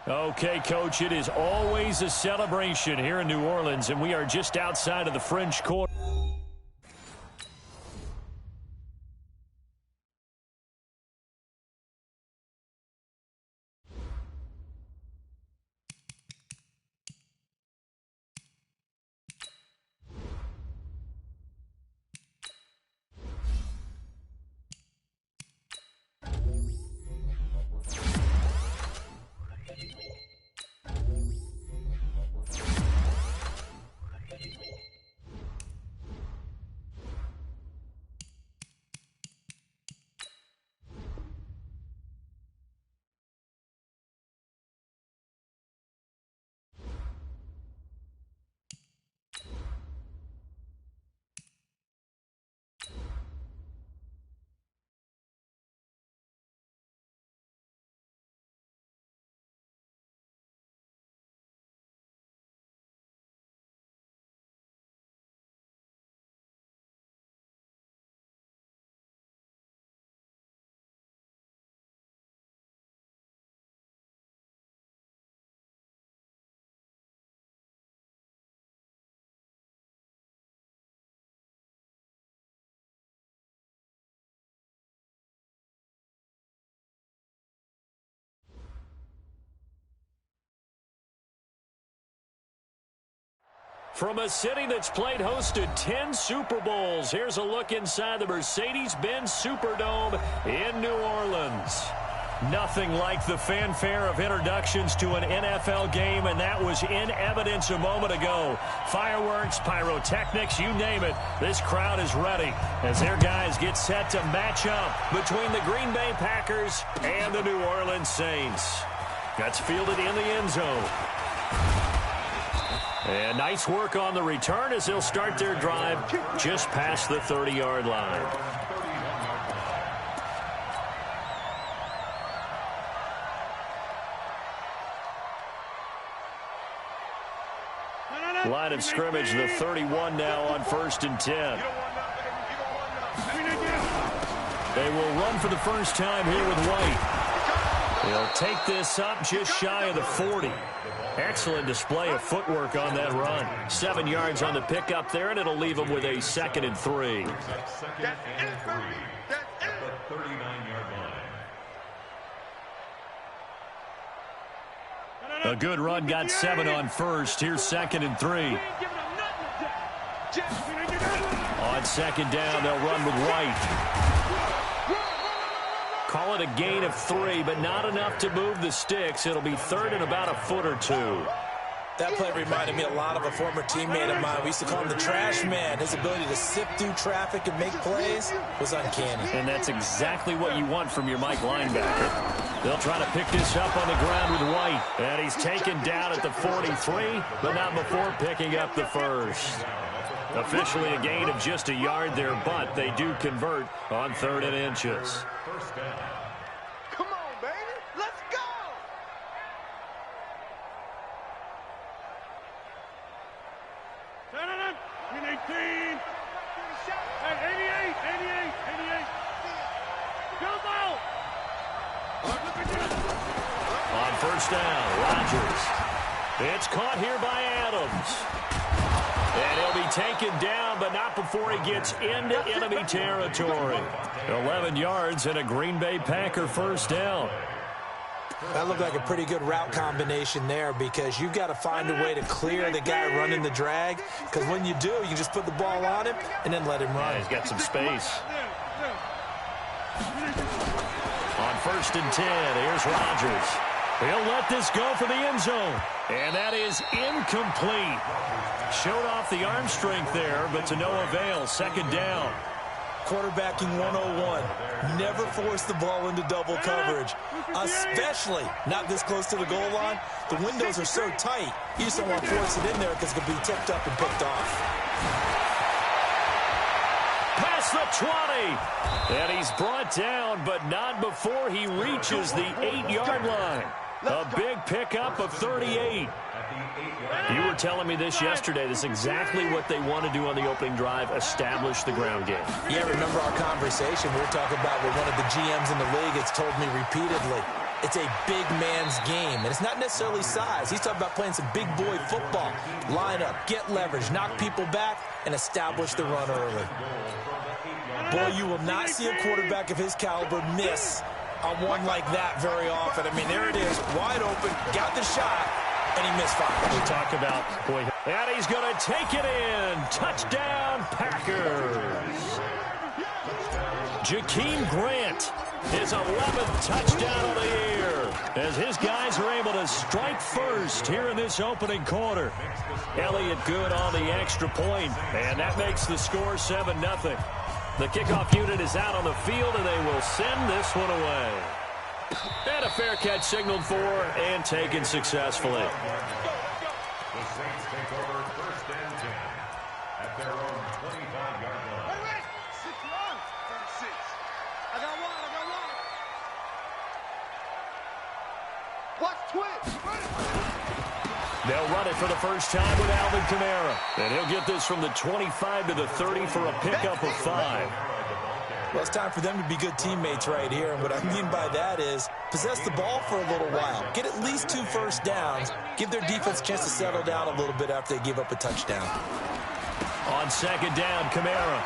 Okay, Coach, it is always a celebration here in New Orleans, and we are just outside of the French Quarter. From a city that's played host to 10 Super Bowls, here's a look inside the Mercedes-Benz Superdome in New Orleans. Nothing like the fanfare of introductions to an NFL game, and that was in evidence a moment ago. Fireworks, pyrotechnics, you name it. This crowd is ready as their guys get set to match up between the Green Bay Packers and the New Orleans Saints. That's fielded in the end zone. And nice work on the return as they'll start their drive just past the 30-yard line. Line of scrimmage, the 31 now on 1st and 10. They will run for the first time here with White. He'll take this up just shy of the 40. Excellent display of footwork on that run. 7 yards on the pickup there, and it'll leave him with a 2nd and 3. A good run, got 7 on 1st. Here's 2nd and 3. On 2nd down, they'll run with White. Call it a gain of 3, but not enough to move the sticks. It'll be 3rd and about a foot or 2. That play reminded me a lot of a former teammate of mine. We used to call him the trash man. His ability to sift through traffic and make plays was uncanny. And that's exactly what you want from your Mike linebacker. They'll try to pick this up on the ground with White. And he's taken down at the 43, but not before picking up the 1st. Officially a gain of just a yard there, but they do convert on 3rd and inches. Come on, baby. Let's go. In 18. Hey, 88. Go ball. On 1st down, Rodgers. It's caught here by Adams. And he'll be taken down, but not before he gets into enemy territory. 11 yards and a Green Bay Packer 1st down. That looked like a pretty good route combination there because you've got to find a way to clear the guy running the drag, because when you do, you just put the ball on him and then let him run. Yeah, he's got some space. On 1st and 10, here's Rodgers. He'll let this go for the end zone. And that is incomplete. Showed off the arm strength there, but to no avail. 2nd down. Quarterbacking 101. Never force the ball into double coverage, especially not this close to the goal line. The windows are so tight, you just don't want to force it in there because it could be tipped up and picked off. Past the 20. And he's brought down, but not before he reaches the 8-yard line. A big pickup of 38. You were telling me this yesterday. This is exactly what they want to do on the opening drive, establish the ground game. Yeah, remember our conversation. We were talking about what one of the GMs in the league has told me repeatedly. it's a big man's game. And it's not necessarily size. He's talking about playing some big boy football. Line up, get leverage, knock people back, and establish the run early. Boy, you will not see a quarterback of his caliber miss on one like that very often. I mean, there it is, wide open, got the shot, and he misfired. We talk about, boy, and he's going to take it in. Touchdown, Packers. Jakeem Grant, his 11th touchdown of the year, as his guys are able to strike first here in this opening quarter. Elliott good on the extra point, and that makes the score 7-0. The kickoff unit is out on the field, and they will send this one away. And a fair catch signaled for and taken successfully. The Saints take over first and 10 at their own 25-yard line. Wait. 6 yards. 36. I got one. Watch twitch. They'll run it for the first time with Alvin Kamara. And he'll get this from the 25 to the 30 for a pickup of 5. Well, it's time for them to be good teammates right here. And what I mean by that is possess the ball for a little while. Get at least 2 first downs. Give their defense a chance to settle down a little bit after they give up a touchdown. On second down, Kamara.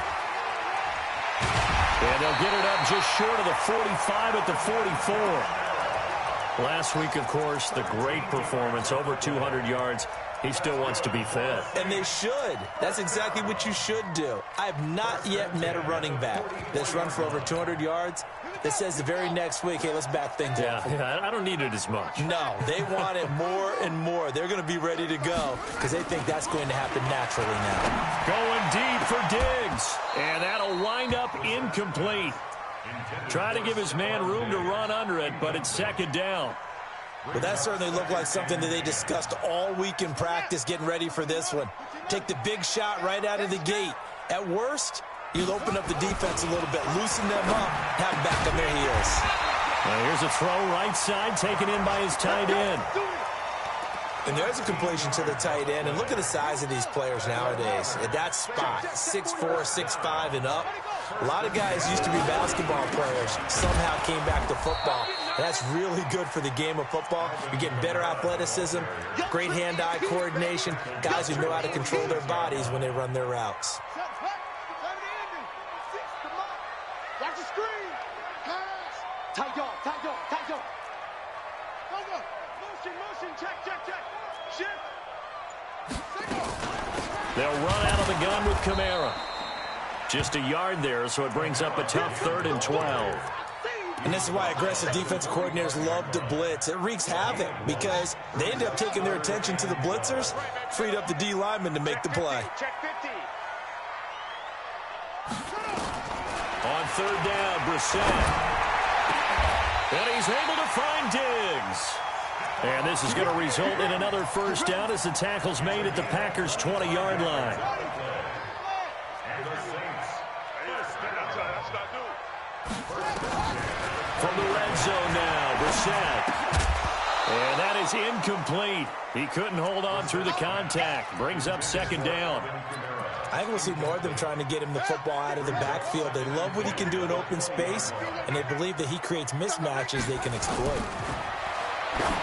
And they'll get it up just short of the 45 at the 44. Last week, of course, the great performance, over 200 yards. He still wants to be fed. And they should. That's exactly what you should do. I have not yet met a running back that's run for over 200 yards that says the very next week, hey, let's back things up. Yeah, I don't need it as much. No, they want it more and more. They're going to be ready to go because they think that's going to happen naturally now. Going deep for Diggs. And that'll wind up incomplete. Try to give his man room to run under it, but it's second down. Well, that certainly looked like something that they discussed all week in practice getting ready for this one. Take the big shot right out of the gate. At worst, you'll open up the defense a little bit, loosen them up, have them back on their heels. Well, here's a throw right side taken in by his tight end. And there's a completion to the tight end. And look at the size of these players nowadays. At that spot, 6'4", 6'5", and up. A lot of guys used to be basketball players, somehow came back to football. And that's really good for the game of football. You're getting better athleticism, great hand-eye coordination, guys who know how to control their bodies when they run their routes. Watch the screen. Pass. Tight yard. Motion. Check. Shift. They'll run out of the gun with Kamara. Just a yard there, so it brings up a tough 3rd and 12. And this is why aggressive defensive coordinators love to blitz. It wreaks havoc because they end up taking their attention to the blitzers, freed up the D lineman to make the play. Check 50. On 3rd down, Brissett. And he's able to find Diggs. And this is going to result in another first down as the tackle's made at the Packers' 20-yard line. From the red zone now, Brissett. And that is incomplete. He couldn't hold on through the contact. Brings up 2nd down. I think we'll see more of them trying to get him the football out of the backfield. They love what he can do in open space, and they believe that he creates mismatches they can exploit.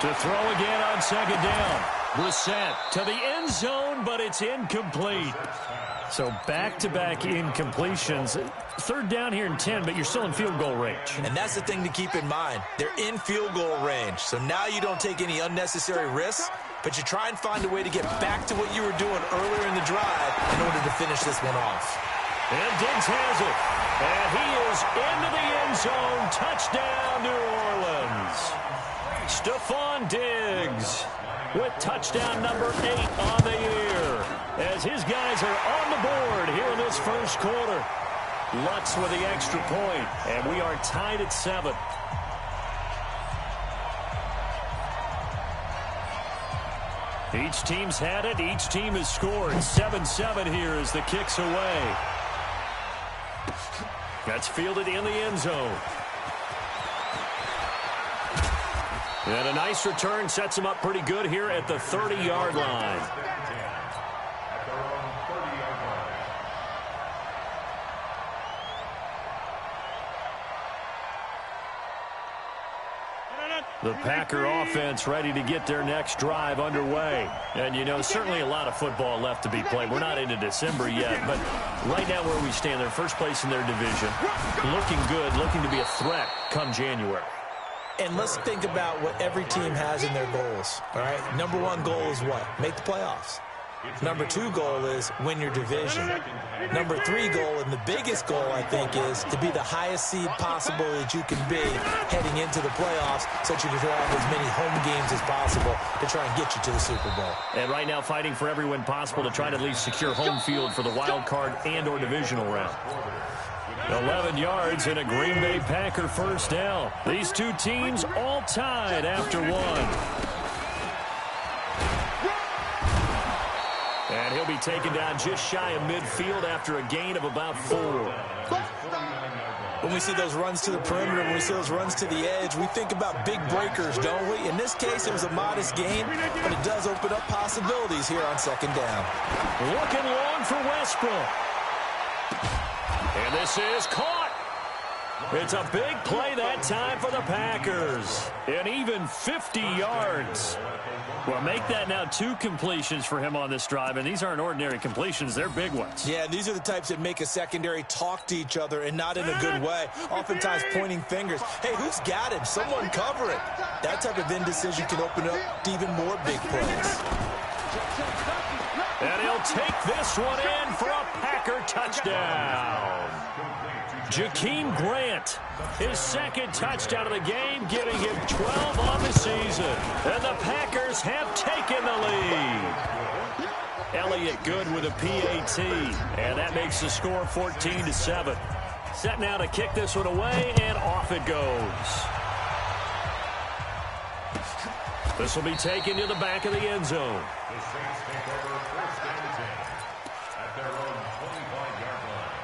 To throw again on 2nd down. Brissett to the end zone, but it's incomplete. So back-to-back incompletions. 3rd down here in 10, but you're still in field goal range. And that's the thing to keep in mind. They're in field goal range. So now you don't take any unnecessary risks, but you try and find a way to get back to what you were doing earlier in the drive in order to finish this one off. And Diggs has it. And he is into the end zone. Touchdown, New Orleans. Stephon Diggs with touchdown number 8 on the year, as his guys are on the board here in this first quarter. Lutz with the extra point, and we are tied at 7. Each team's had it. Each team has scored. 7-7 here as the kick's away. That's fielded in the end zone. And a nice return sets him up pretty good here at the 30-yard line. The Packer offense ready to get their next drive underway. And, you know, certainly a lot of football left to be played. We're not into December yet, but right now where we stand, they're first place in their division. Looking good, looking to be a threat come January. And let's think about what every team has in their goals, all right? Number one goal is what? Make the playoffs. Number two goal is win your division. Number three goal, and the biggest goal, I think, is to be the highest seed possible that you can be heading into the playoffs so that you can have as many home games as possible to try and get you to the Super Bowl. And right now fighting for every win possible to try to at least secure home field for the wild card and or divisional round. 11 yards and a Green Bay Packer first down. These two teams all tied after one. And he'll be taken down just shy of midfield after a gain of about 4. When we see those runs to the perimeter, when we see those runs to the edge, we think about big breakers, don't we? In this case, it was a modest gain, but it does open up possibilities here on second down. Looking long for Westbrook. And this is caught. It's a big play that time for the Packers. And even 50 yards. Well, make that now 2 completions for him on this drive, and these aren't ordinary completions. They're big ones. Yeah, these are the types that make a secondary talk to each other and not in a good way, oftentimes pointing fingers. Hey, who's got him? Someone cover it. That type of indecision can open up to even more big plays. And he'll take this one in for a Packer touchdown. Jakeem Grant, his second touchdown of the game, giving him 12 on the season. And the Packers have taken the lead. Elliott good with a PAT. And that makes the score 14-7. Set now to kick this one away, and off it goes. This will be taken to the back of the end zone. The Saints take over first and 10 at their own 25-yard line.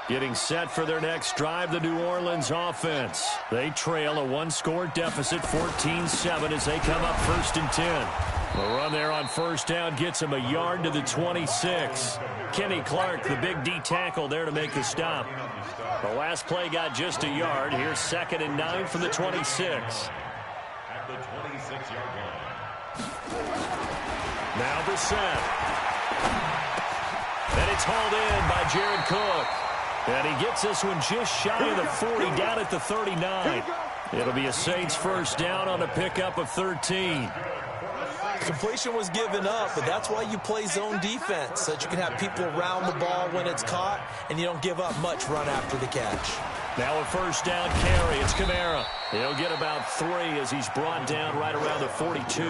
Getting set for their next drive, the New Orleans offense. They trail a 1-score deficit, 14-7, as they come up first and 10. The run there on first down gets him a yard to the 26. Kenny Clark, the big D tackle there to make the stop. The last play got just a yard. Here's 2nd and 9 from the 26. At the 26-yard line. Now the set. And it's hauled in by Jared Cook. And he gets this one just shy of the 40, down at the 39. It'll be a Saints first down on a pickup of 13. Completion was given up, but that's why you play zone defense, so that you can have people around the ball when it's caught, and you don't give up much run after the catch. Now a first down carry. It's Kamara. He'll get about 3 as he's brought down right around the 42.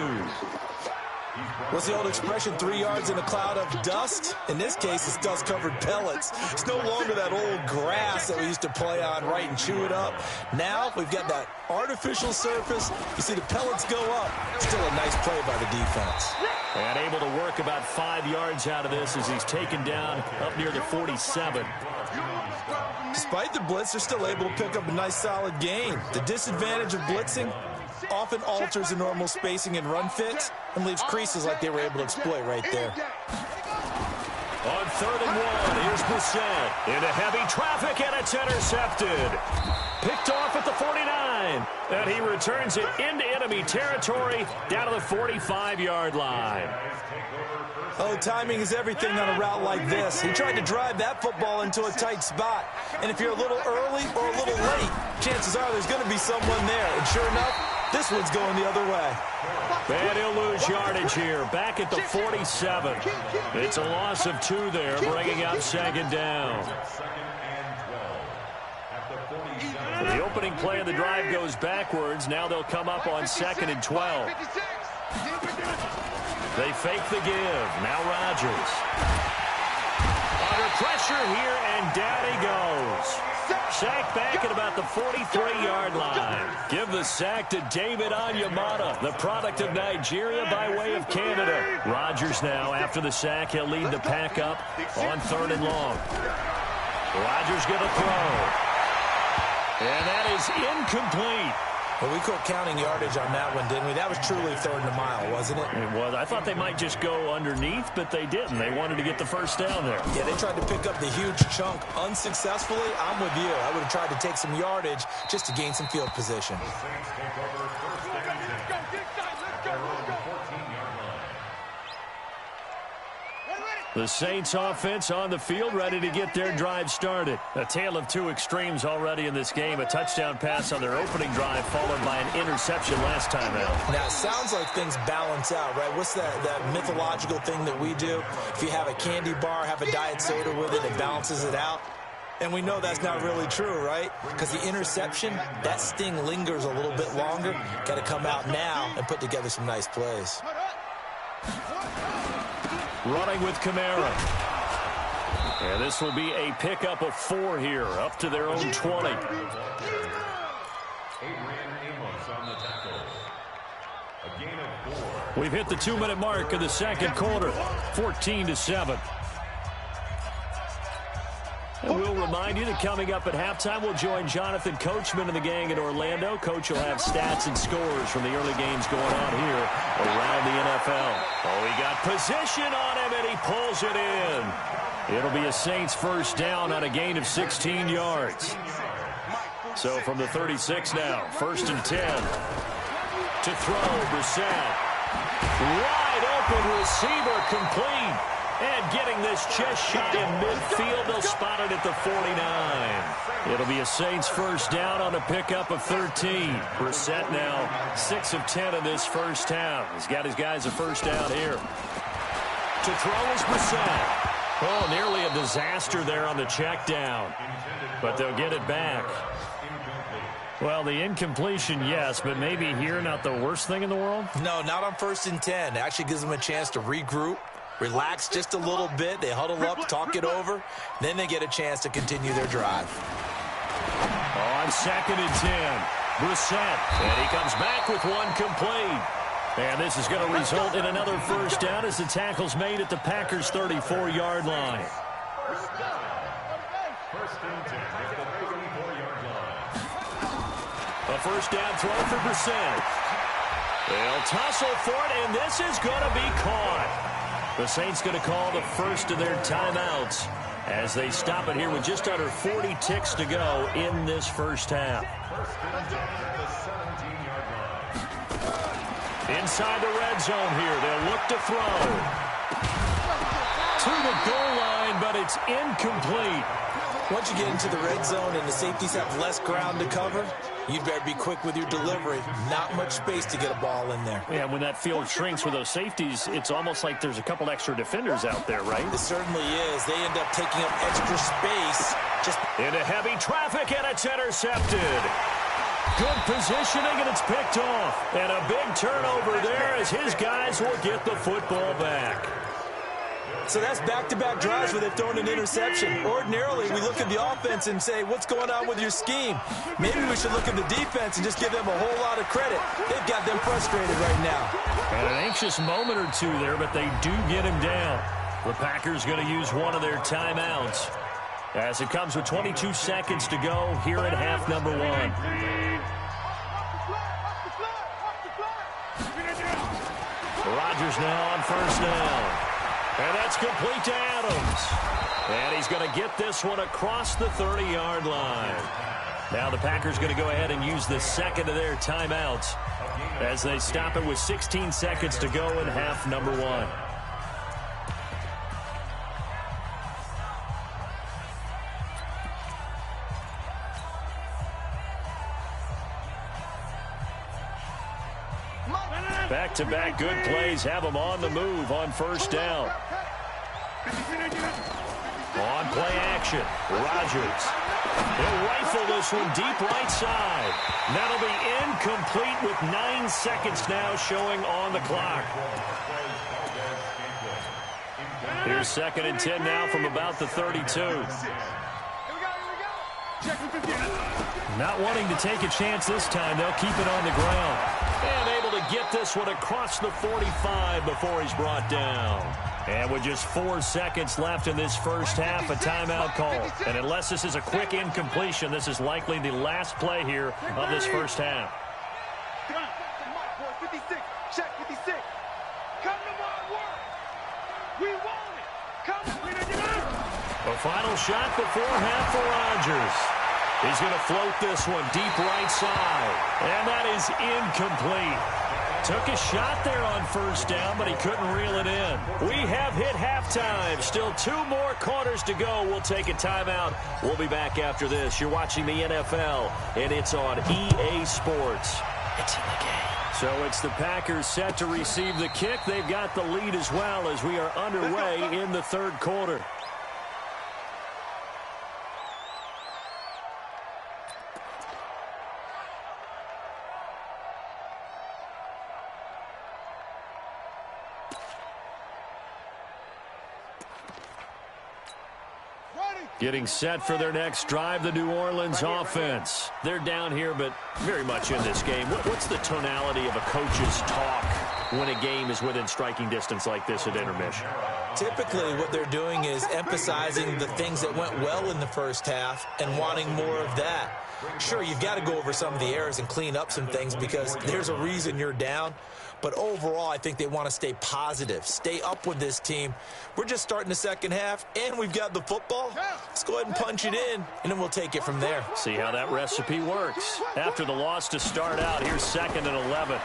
What's the old expression, 3 yards in a cloud of dust? In this case, it's dust-covered pellets. It's no longer that old grass that we used to play on, right, and chew it up. Now we've got that artificial surface. You see the pellets go up. Still a nice play by the defense. And able to work about 5 yards out of this as he's taken down up near the 47. Despite the blitz, they're still able to pick up a nice, solid gain. The disadvantage of blitzing often alters the normal spacing and run fits and leaves creases like they were able to exploit right there. On 3rd and 1, here's Brissett into heavy traffic, and it's intercepted. Picked off at the 49, and he returns it into enemy territory down to the 45-yard line. Oh, timing is everything on a route like this. He tried to drive that football into a tight spot. And if you're a little early or a little late, chances are there's going to be someone there. And sure enough, this one's going the other way. And he'll lose yardage here, back at the 47. It's a loss of 2 there, bringing up 2nd down. The opening play of the drive goes backwards. Now they'll come up on 2nd and 12. They fake the give. Now Rodgers. Under pressure here, and down he goes. Sacked back at about the 43-yard line. Give the sack to David Onyemata, the product of Nigeria by way of Canada. Rodgers now, after the sack, he'll lead the pack up on 3rd and long. Rodgers going to throw. And that is incomplete. Well, we quit counting yardage on that one, didn't we? That was truly third and a mile, wasn't it? It was. I thought they might just go underneath, but they didn't. They wanted to get the first down there. Yeah, they tried to pick up the huge chunk unsuccessfully. I'm with you. I would have tried to take some yardage just to gain some field position. The Saints take over first and 10 at their own 14-yard line. The Saints offense on the field, ready to get their drive started. A tale of two extremes already in this game. A touchdown pass on their opening drive, followed by an interception last time out. Now, it sounds like things balance out, right? What's that mythological thing that we do? If you have a candy bar, have a diet soda with it, it balances it out. And we know that's not really true, right? Because the interception, that sting lingers a little bit longer. Got to come out now and put together some nice plays. Running with Kamara. And this will be a pickup of 4 here, up to their own 20. Adrian Amos on the tackle. A gain of 4. We've hit the 2-minute mark of the second quarter, 14-7. And we'll remind you that coming up at halftime, we'll join Jonathan Coachman and the gang in Orlando. Coach will have stats and scores from the early games going on here around the NFL. Oh, he got position on him, and he pulls it in. It'll be a Saints first down on a gain of 16 yards. So from the 36 now, first and 10. To throw, Brissett. Wide open receiver, complete. And getting this chest shot in midfield, they'll spot it at the 49. It'll be a Saints first down on a pickup of 13. Brissett now 6 of 10 in this first half. He's got his guys a first down here. To throw is Brissett. Oh, nearly a disaster there on the check down. But they'll get it back. Well, the incompletion, yes, but maybe here not the worst thing in the world? No, not on first and 10. It actually gives them a chance to regroup. Relax just a little bit. They huddle up, talk it over. Then they get a chance to continue their drive. On second and 10, Brissett. And he comes back with one complete. And this is going to result in another first down as the tackle's made at the Packers' 34-yard line. First and 10 at the 34-yard line. A first down throw for Brissett. They'll tussle for it, and this is going to be caught. The Saints going to call the first of their timeouts as they stop it here with just under 40 ticks to go in this first half. First and 10 at the 17-yard line. Inside the red zone here, they'll look to throw. To the goal line, but it's incomplete. Once you get into the red zone and the safeties have less ground to cover, you better be quick with your delivery. Not much space to get a ball in there. Yeah, when that field shrinks with those safeties, it's almost like there's a couple extra defenders out there, right? It certainly is. They end up taking up extra space. Just into heavy traffic, and it's intercepted. Good positioning, and it's picked off. And a big turnover there as his guys will get the football back. So that's back-to-back drives where they've thrown an interception. Ordinarily, we look at the offense and say, what's going on with your scheme? Maybe we should look at the defense and just give them a whole lot of credit. They've got them frustrated right now. And an anxious moment or two there, but they do get him down. The Packers going to use one of their timeouts as it comes with 22 seconds to go here at half number 1. Rodgers now on first down. And that's complete to Adams. And he's going to get this one across the 30-yard line. Now the Packers going to go ahead and use the second of their timeouts as they stop it with 16 seconds to go in half number 1. Back-to-back good plays have them on the move on first down. On play action, Rodgers. He'll rifle this one deep right side. That'll be incomplete with 9 seconds now showing on the clock. Here's second and 10 now from about the 32. Not wanting to take a chance this time, they'll keep it on the ground. And able to get this one across the 45 before he's brought down. And with just 4 seconds left in this first half, a timeout call. And unless this is a quick incompletion, this is likely the last play here of this first half. We want it. Come on, we get out. A final shot before half for Rodgers. He's going to float this one deep right side. And that is incomplete. Took a shot there on first down, but he couldn't reel it in. We have hit halftime. Still 2 more quarters to go. We'll take a timeout. We'll be back after this. You're watching the NFL, and it's on EA Sports. It's in the game. So it's the Packers set to receive the kick. They've got the lead as well as we are underway in the third quarter. Getting set for their next drive, the New Orleans offense. They're down here, but very much in this game. What's the tonality of a coach's talk when a game is within striking distance like this at intermission? Typically, what they're doing is emphasizing the things that went well in the first half and wanting more of that. Sure, you've got to go over some of the errors and clean up some things because there's a reason you're down. But overall, I think they want to stay positive, stay up with this team. We're just starting the second half, and we've got the football. Let's go ahead and punch it in, and then we'll take it from there. See how that recipe works. After the loss to start out, here's 2nd and 11.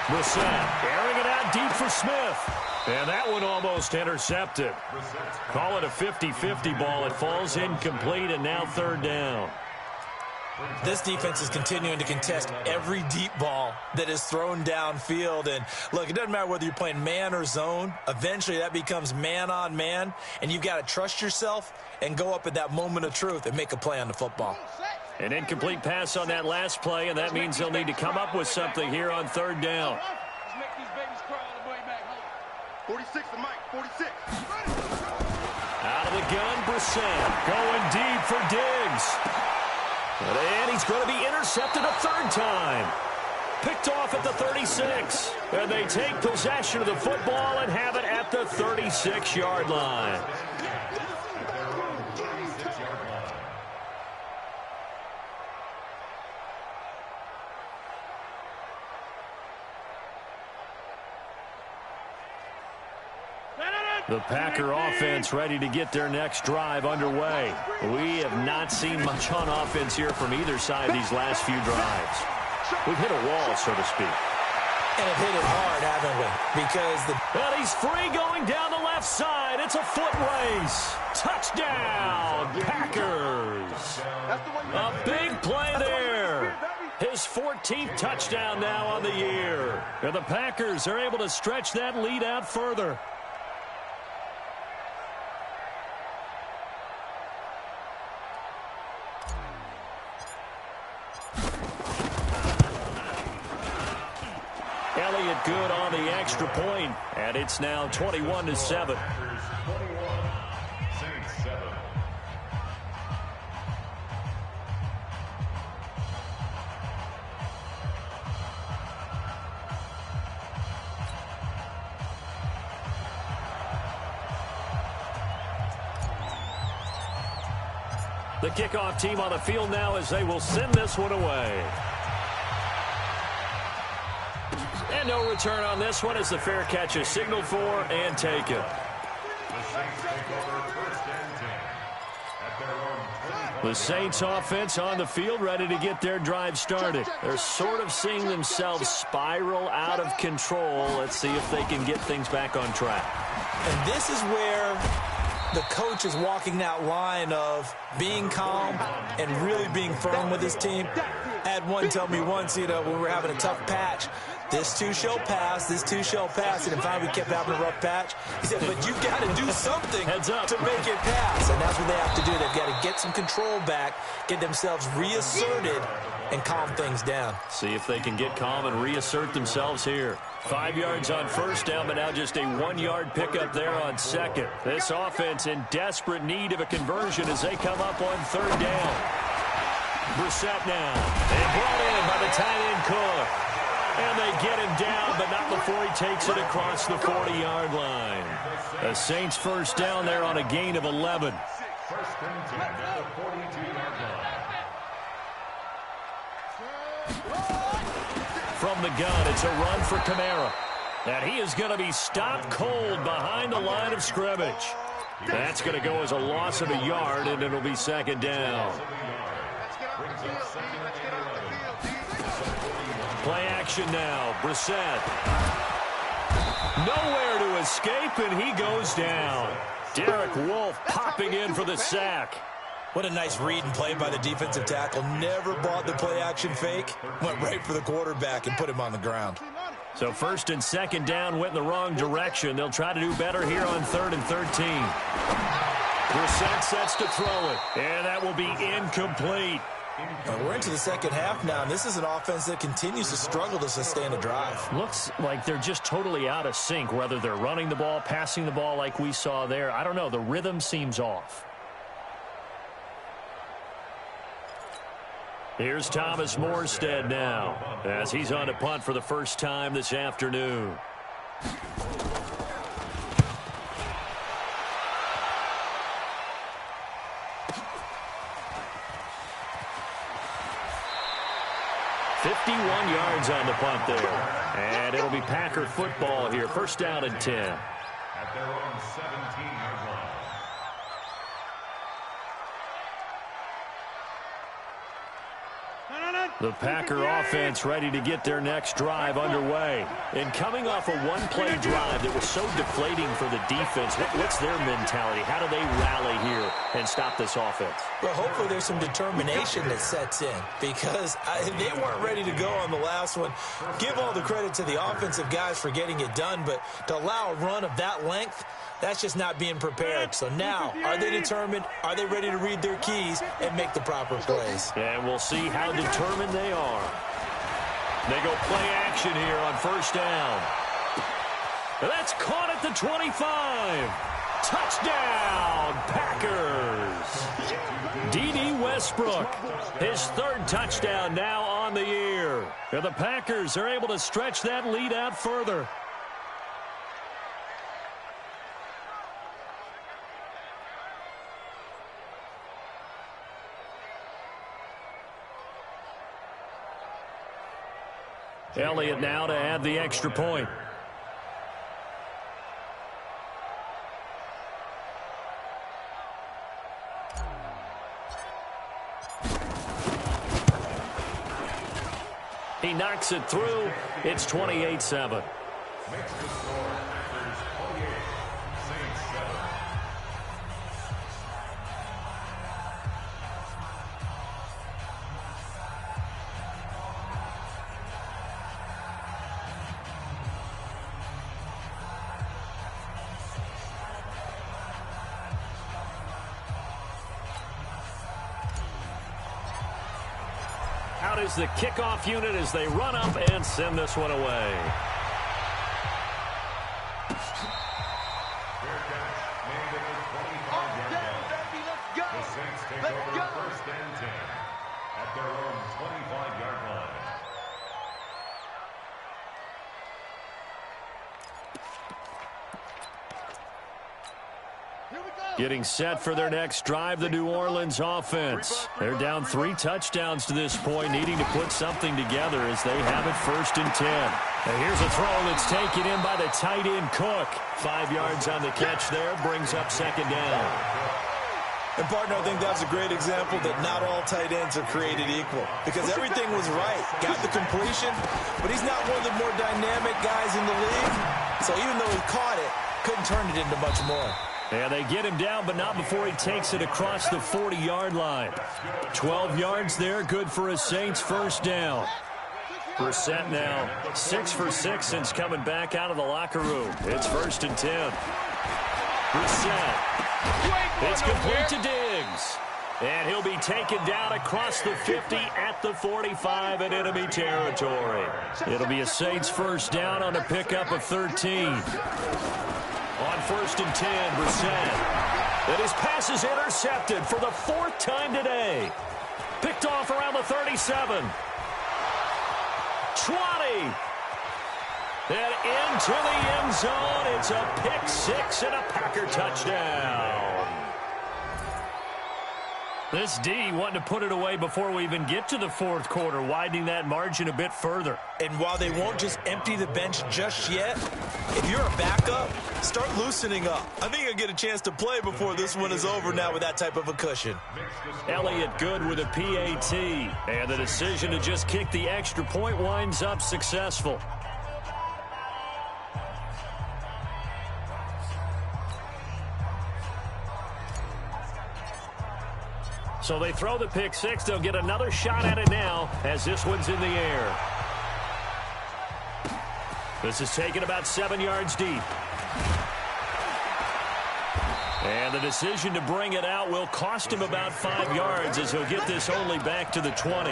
Brissett airing it out deep for Smith. And that one almost intercepted. Call it a 50-50 ball. It falls incomplete, and now 3rd down. This defense is continuing to contest every deep ball that is thrown downfield. And, look, it doesn't matter whether you're playing man or zone. Eventually, that becomes man-on-man, and you've got to trust yourself and go up at that moment of truth and make a play on the football. An incomplete pass on that last play, and that means they'll need to come up with something here on 3rd down. 46 to Mike, 46. Out of the gun, Brissett going deep for Diggs. And he's going to be intercepted a 3rd time. Picked off at the 36. And they take possession of the football and have it at the 36-yard line. The Packer offense ready to get their next drive underway. We have not seen much on offense here from either side these last few drives. We've hit a wall, so to speak. And have hit it hard, haven't we? Because and he's free going down the left side. It's a foot race. Touchdown, Packers. A big play there. His 14th touchdown now on the year. And the Packers are able to stretch that lead out further. Good on the extra point, and it's now 21-7. The kickoff team on the field now as they will send this one away. And no return on this one as the fair catch is signaled for and taken. The Saints offense on the field ready to get their drive started. They're sort of seeing themselves spiral out of control. Let's see if they can get things back on track. And this is where the coach is walking that line of being calm and really being firm with his team. I had one tell me once, when we were having a tough patch, this too shall pass, this too shall pass. And finally we kept having a rough patch. He said, but you've got to do something to make it pass. And that's what they have to do. They've got to get some control back, get themselves reasserted, and calm things down. See if they can get calm and reassert themselves here. 5 yards on first down, but now just a 1-yard pickup there on second. This offense in desperate need of a conversion as they come up on 3rd down. Brissett now. And brought in by the tight end Cook. And they get him down, but not before he takes it across the 40-yard line. The Saints first down there on a gain of 11. First and 10 at the 42-yard line. From the gun, it's a run for Kamara. And he is going to be stopped cold behind the line of scrimmage. That's going to go as a loss of a yard, and it'll be second down. Play action now. Brissett. Nowhere to escape, and he goes down. Derek Wolfe popping in for the sack. What a nice read and play by the defensive tackle. Never bought the play action fake. Went right for the quarterback and put him on the ground. So first and second down went in the wrong direction. They'll try to do better here on 3rd and 13. Brissett sets to throw it, and that will be incomplete. We're into the second half now, and this is an offense that continues to struggle to sustain a drive. Looks like they're just totally out of sync, whether they're running the ball, passing the ball like we saw there. I don't know. The rhythm seems off. Here's Thomas Morstead now, as he's on to punt for the first time this afternoon. .51 yards on the punt there. And it'll be Packer football here. First down and 10. At their own 17-yard line. The Packer offense ready to get their next drive underway. And coming off a one-play drive that was so deflating for the defense, what's their mentality? How do they rally here and stop this offense? Well, hopefully there's some determination that sets in, because they weren't ready to go on the last one. Give all the credit to the offensive guys for getting it done, but to allow a run of that length, that's just not being prepared. So now, are they determined? Are they ready to read their keys and make the proper plays? And we'll see how determined they are. They go play action here on first down. That's caught at the 25. Touchdown, Packers. D.D. Westbrook, his third touchdown now on the year. And the Packers are able to stretch that lead out further. Elliott now to add the extra point. He knocks it through. It's 28-7. Makes the score Packers 28, Saints 7. Out is the kickoff unit as they run up and send this one away. Fair catch made at the 25-yard line. The Saints take over first and 10 at their own 25-yard line. Getting set for their next drive, the New Orleans offense. They're down 3 touchdowns to this point, needing to put something together as they have it first and 10. And here's a throw that's taken in by the tight end Cook. 5 yards on the catch there, brings up second down. And, partner, I think that's a great example that not all tight ends are created equal, because everything was right. Got the completion, but he's not one of the more dynamic guys in the league. So even though he caught it, couldn't turn it into much more. And they get him down, but not before he takes it across the 40-yard line. 12 yards there, good for a Saints first down. Brissett now 6 for 6 since coming back out of the locker room. It's first and 10. Brissett. It's complete to Diggs. And he'll be taken down across the 50 at the 45 in enemy territory. It'll be a Saints first down on a pickup of 13. On first and 10, Brissett. And his pass is intercepted for the 4th time today. Picked off around the 37. 20. And into the end zone. It's a pick 6 and a Packer touchdown. This D wanting to put it away before we even get to the fourth quarter, widening that margin a bit further. And while they won't just empty the bench just yet, if you're a backup, start loosening up. I think you'll get a chance to play before this one is over now with that type of a cushion. Elliott good with a PAT. And the decision to just kick the extra point winds up successful. So they throw the pick six. They'll get another shot at it now as this one's in the air. This is taken about 7 yards deep. And the decision to bring it out will cost him about 5 yards as he'll get this only back to the 20.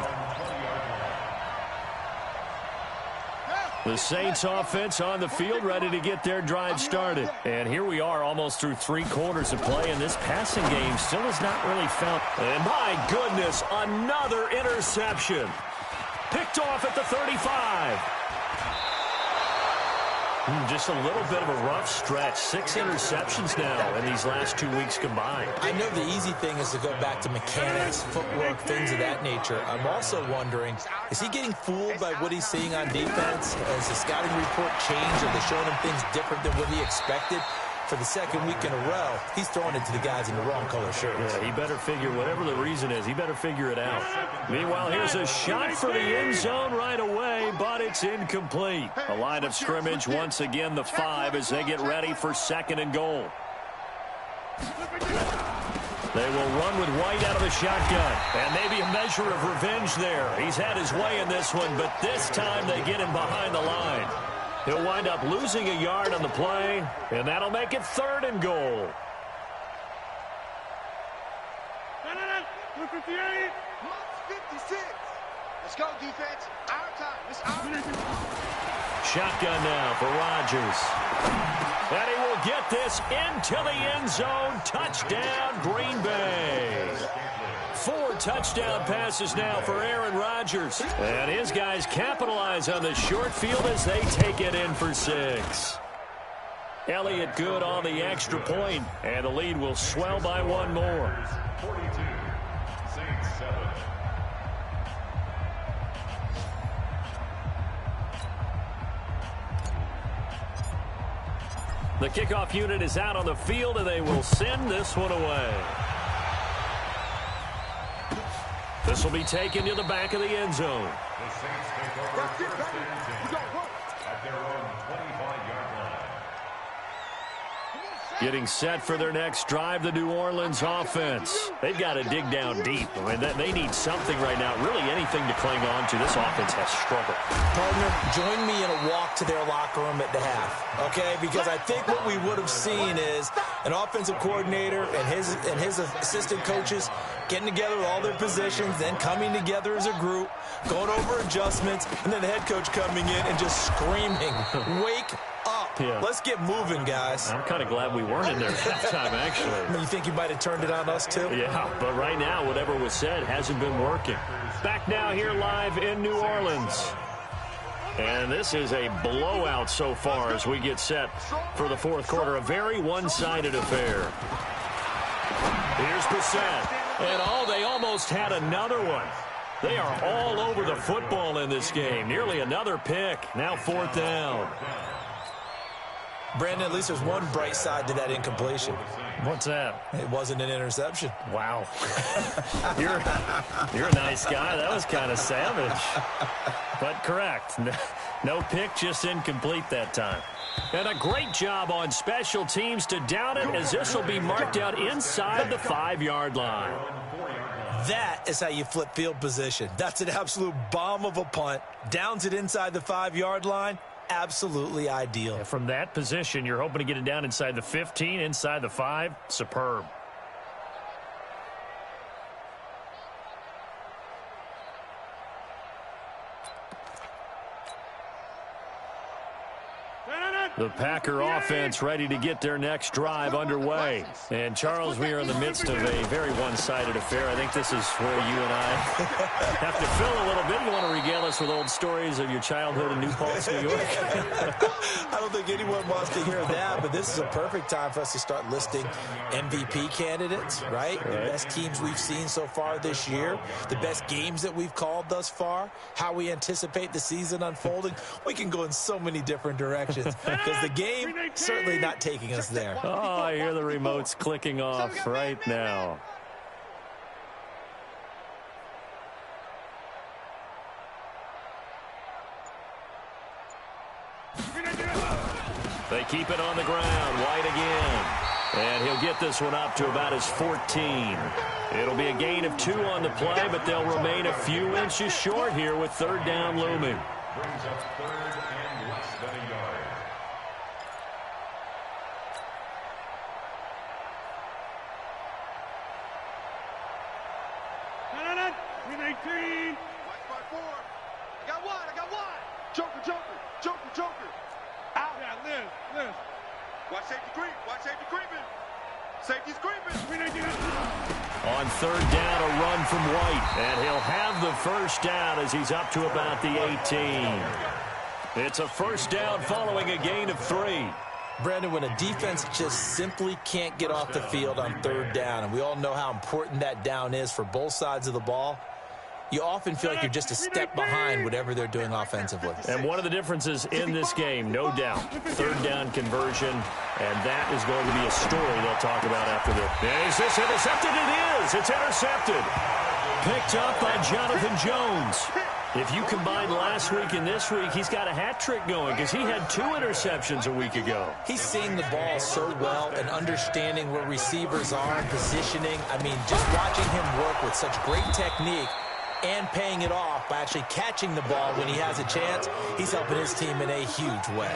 The Saints offense on the field ready to get their drive started. And here we are almost through 3 quarters of play, and this passing game still has not really found. And my goodness, another interception. Picked off at the 35. Just a little bit of a rough stretch. 6 interceptions now in these last 2 weeks combined. I know the easy thing is to go back to mechanics, footwork, things of that nature. I'm also wondering, is he getting fooled by what he's seeing on defense? Has the scouting report changed? Are they showing him things different than what he expected? For the second week in a row, he's throwing it to the guys in the wrong color shirts. Yeah, he better figure, whatever the reason is, he better figure it out. Meanwhile, here's a shot for the end zone right away, but it's incomplete. A line of scrimmage, once again, the 5 as they get ready for 2nd and goal. They will run with White out of the shotgun. And maybe a measure of revenge there. He's had his way in this one, but this time they get him behind the line. He'll wind up losing a yard on the play, and that'll make it 3rd and goal. 58. 56. Let's go, defense. Our time. It's our Shotgun now for Rodgers. And he will get this into the end zone. Touchdown, Green Bay. 4 touchdown passes now for Aaron Rodgers. And his guys capitalize on the short field as they take it in for 6. Elliott good on the extra point, and the lead will swell by 1 more. 42, Saints 7. The kickoff unit is out on the field, and they will send this one away. This will be taken to the back of the end zone. The Saints take over 1st and 10 at their own 25-yard line. Getting set for their next drive, the New Orleans offense. They've got to dig down deep. I mean, they need something right now, really anything to cling on to. This offense has struggled. Partner, join me in a walk to their locker room at the half, okay? Because I think what we would have seen is an offensive coordinator and his assistant coaches getting together with all their positions, then coming together as a group, going over adjustments, and then the head coach coming in and just screaming, wake up. Yeah. Let's get moving, guys. I'm kind of glad we weren't in there at halftime, actually. I mean, you think you might have turned it on us, too? Yeah, but right now, whatever was said hasn't been working. Back now here live in New Orleans. And this is a blowout so far as we get set for the fourth quarter. A very one-sided affair. Here's Bissett. And they almost had another one. They are all over the football in this game. Nearly another pick. Now 4th down. Brandon, at least there's one bright side to that incompletion. What's that? It wasn't an interception. Wow. You're a nice guy. That was kind of savage. But correct. No pick, just incomplete that time. And a great job on special teams to down it, as this will be marked out inside the 5-yard line. That is how you flip field position. That's an absolute bomb of a punt. Downs it inside the 5-yard line. Absolutely ideal. Yeah, from that position, you're hoping to get it down inside the 15, inside the 5. Superb. The Packer offense ready to get their next drive underway. And, Charles, we are in the midst of a very one-sided affair. I think this is where you and I have to fill a little bit. You want to regale us with old stories of your childhood in New Paltz, New York? I don't think anyone wants to hear that, but this is a perfect time for us to start listing MVP candidates, right? The best teams we've seen so far this year, the best games that we've called thus far, how we anticipate the season unfolding. We can go in so many different directions. Because the game certainly not taking us there. Oh, I hear the remotes clicking off right now. They keep it on the ground. White again. And he'll get this one up to about his 14. It'll be a gain of 2 on the play, but they'll remain a few inches short here with third down looming. Brings up third and less than a yard. Watch safety creep. Watch safety creeping. Safety's creeping. On third down, a run from White. And he'll have the first down as he's up to about the 18. It's a first down following a gain of 3. Brandon, when a defense just simply can't get off the field on third down, and we all know how important that down is for both sides of the ball, you often feel like you're just a step behind whatever they're doing offensively. And one of the differences in this game, no doubt, third down conversion, and that is going to be a story they'll talk about after this. Is this intercepted? It is. It's intercepted. Picked up by Jonathan Jones. If you combine last week and this week, he's got a hat trick going because he had 2 interceptions a week ago. He's seeing the ball so well and understanding where receivers are and positioning. I mean, just watching him work with such great technique and paying it off by actually catching the ball when he has a chance, he's helping his team in a huge way.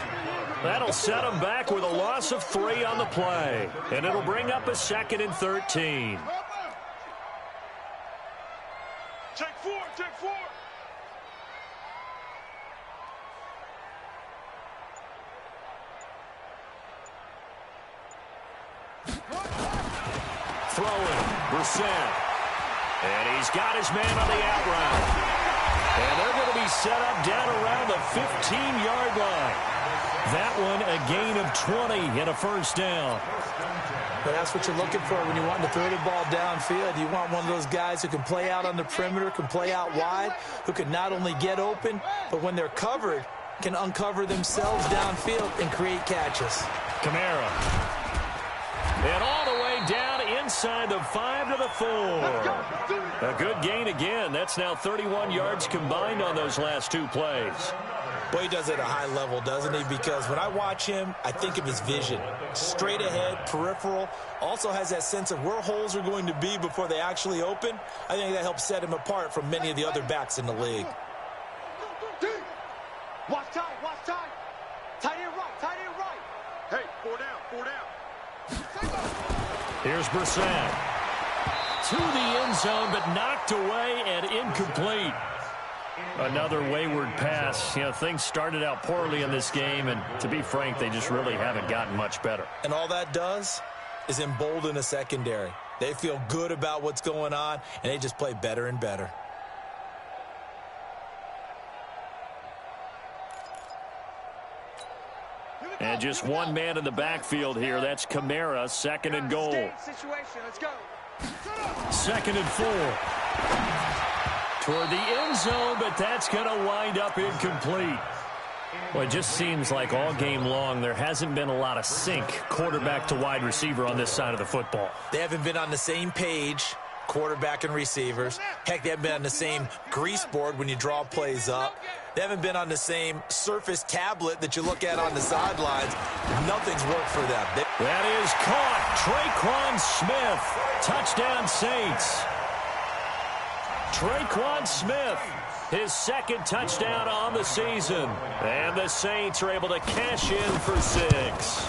That'll set him back with a loss of 3 on the play. And it'll bring up a 2nd and 13. Check 4. Check 4. Throwing, Brissett. And he's got his man on the out route. And they're going to be set up down around the 15-yard line. That one a gain of 20 and a first down. But that's what you're looking for when you want to throw the ball downfield. You want one of those guys who can play out on the perimeter, can play out wide, who can not only get open, but when they're covered, can uncover themselves downfield and create catches. Kamara. And all the way down inside the 5 to the 4. A good gain again. That's now 31 yards combined on those last 2 plays. Well, he does it at a high level, doesn't he? Because when I watch him, I think of his vision. Straight ahead, peripheral. Also has that sense of where holes are going to be before they actually open. I think that helps set him apart from many of the other backs in the league. Watch tight. Watch tight. Tight end right. Tight end right. Hey, 4 down. 4 down. Here's Brissett. To the end zone, but knocked away and incomplete. Another wayward pass. You know, things started out poorly in this game, and to be frank, they just really haven't gotten much better. And all that does is embolden a secondary. They feel good about what's going on, and they just play better and better. And just one man in the backfield here. That's Kamara, 2nd and goal. Situation. Let's go. 2nd and 4. Toward the end zone, but that's going to wind up incomplete. Well, it just seems like all game long there hasn't been a lot of sync quarterback to wide receiver on this side of the football. They haven't been on the same page, quarterback and receivers. Heck, they haven't been on the same grease board when you draw plays up. They haven't been on the same surface tablet that you look at on the sidelines. Nothing's worked for them. That is caught. Traquan Smith. Touchdown, Saints. Traquan Smith, his 2nd touchdown on the season. And the Saints are able to cash in for 6.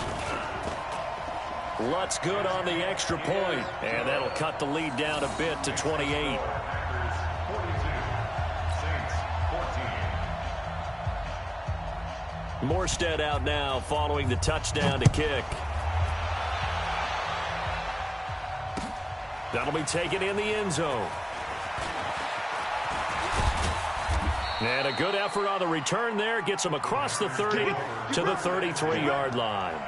Lutz good on the extra point, and that'll cut the lead down a bit to 28. Morstead out now following the touchdown to kick. That'll be taken in the end zone. And a good effort on the return there. Gets him across the 30 to the 33-yard line.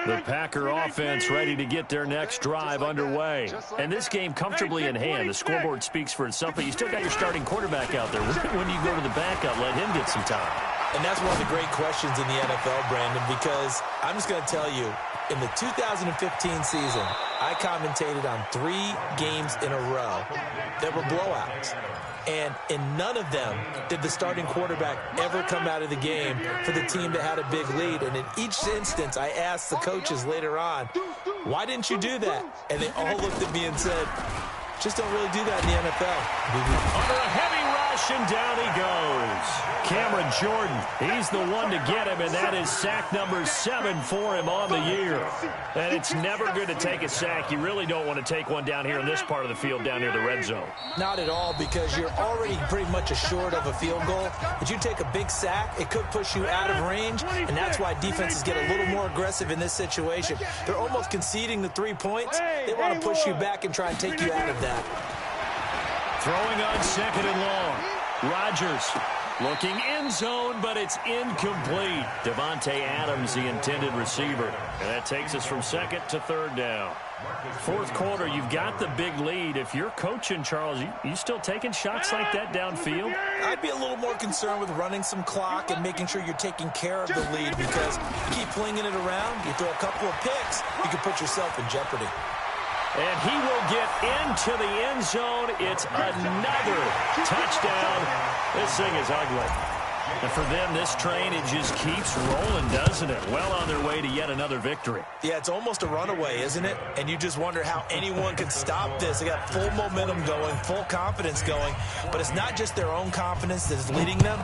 The Packer offense ready to get their next drive underway. And this game comfortably in hand. The scoreboard speaks for itself, but you still got your starting quarterback out there. When do you go to the backup, let him get some time? And that's one of the great questions in the NFL, Brandon, because I'm just going to tell you, in the 2015 season, I commentated on 3 games in a row that were blowouts. And in none of them did the starting quarterback ever come out of the game for the team that had a big lead. And in each instance, I asked the coaches later on, why didn't you do that? And they all looked at me and said, just don't really do that in the NFL. Under a heavy rush, and down he goes. Cameron Jordan, he's the one to get him, and that is sack number 7 for him on the year. And it's never good to take a sack. You really don't want to take one down here in this part of the field, down near the red zone. Not at all, because you're already pretty much assured of a field goal. But you take a big sack, it could push you out of range, and that's why defenses get a little more aggressive in this situation. They're almost conceding the 3 points. They want to push you back and try and take you out of that. Throwing on 2nd and long. Rodgers looking end zone, but it's incomplete. Devontae Adams, the intended receiver. And that takes us from 2nd to 3rd down. 4th quarter, you've got the big lead. If you're coaching, Charles, you still taking shots like that downfield? I'd be a little more concerned with running some clock and making sure you're taking care of the lead, because you keep flinging it around, you throw a couple of picks, you can put yourself in jeopardy. And he will get into the end zone. It's another touchdown. This thing is ugly. And for them, this train, it just keeps rolling, doesn't it? Well on their way to yet another victory. Yeah, it's almost a runaway, isn't it? And you just wonder how anyone can stop this. They got full momentum going, full confidence going. But it's not just their own confidence that is leading them.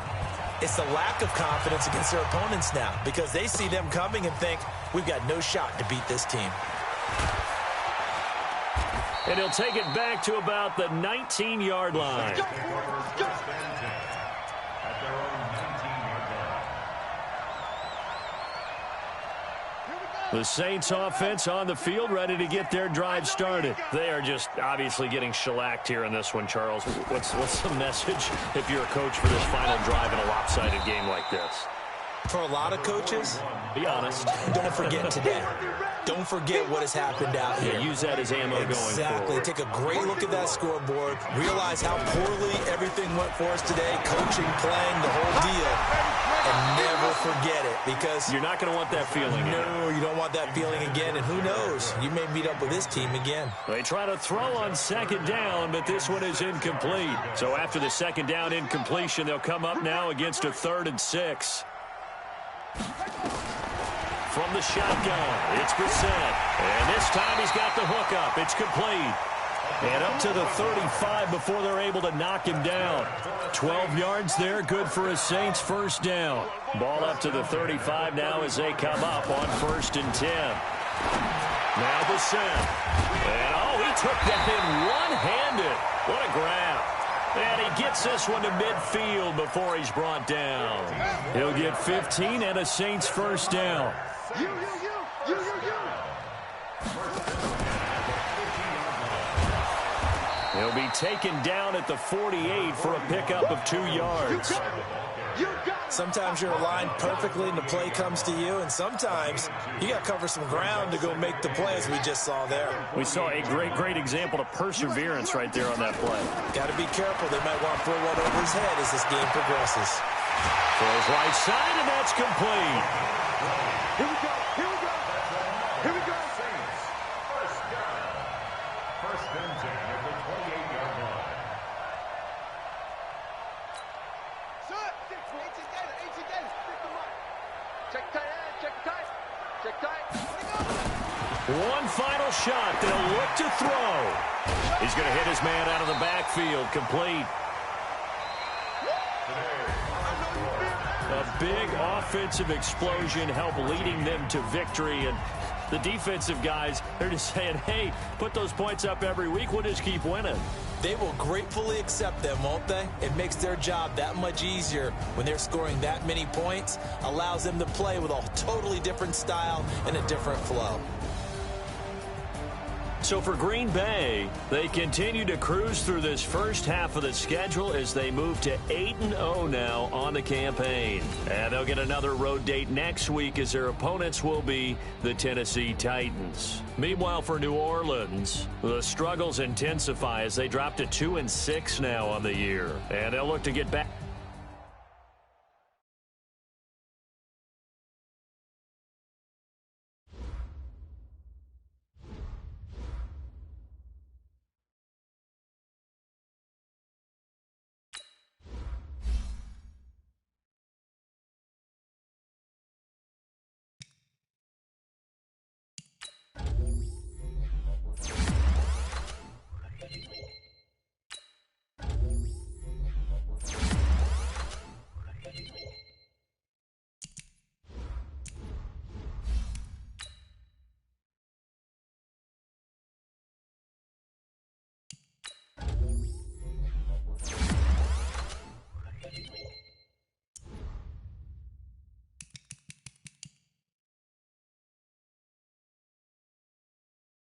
It's the lack of confidence against their opponents now, because they see them coming and think, we've got no shot to beat this team. And he'll take it back to about the 19-yard line. The Saints offense on the field, ready to get their drive started. They are just obviously getting shellacked here in this one, Charles. What's the message if you're a coach for this final drive in a lopsided game like this? For a lot of coaches, be honest, don't forget today. Don't forget what has happened out here. Yeah, use that as ammo going forward. Exactly. Take a great look at that scoreboard. Realize how poorly everything went for us today. Coaching, playing, the whole deal. And never forget it, because you're not going to want that feeling. No, you don't want that feeling again. And who knows? You may meet up with this team again. They try to throw on 2nd down, but this one is incomplete. So after the 2nd down incompletion, they'll come up now against a 3rd and 6. From the shotgun, it's Brissett. And this time he's got the hook up. It's complete. And up to the 35 before they're able to knock him down. 12 yards there, good for a Saints first down. Ball up to the 35 now as they come up on 1st and 10. Now Brissett. And, he took that in one-handed. What a grab. And he gets this one to midfield before he's brought down. He'll get 15 and a Saints first down. He'll be taken down at the 48 for a pickup of 2 yards. Sometimes you're aligned perfectly and the play comes to you, and sometimes you got to cover some ground to go make the play, as we just saw there. We saw a great example of perseverance right there on that play. Got to be careful. They might want to throw one over his head as this game progresses. Throws right side, and that's complete. Here we go. Here we go. Here we go. Saints, first down. 1st and 10 at the 28-yard line. Check tight, check tight, check tight. One final shot. They'll look to throw. He's going to hit his man out of the backfield. Complete. A big offensive explosion helped leading them to victory, and the defensive guys, they're just saying, hey, put those points up every week, we'll just keep winning. They will gratefully accept them, won't they? It makes their job that much easier when they're scoring that many points, allows them to play with a totally different style and a different flow. So for Green Bay, they continue to cruise through this first half of the schedule as they move to 8-0 now on the campaign. And they'll get another road date next week as their opponents will be the Tennessee Titans. Meanwhile, for New Orleans, the struggles intensify as they drop to 2-6 now on the year. And they'll look to get back.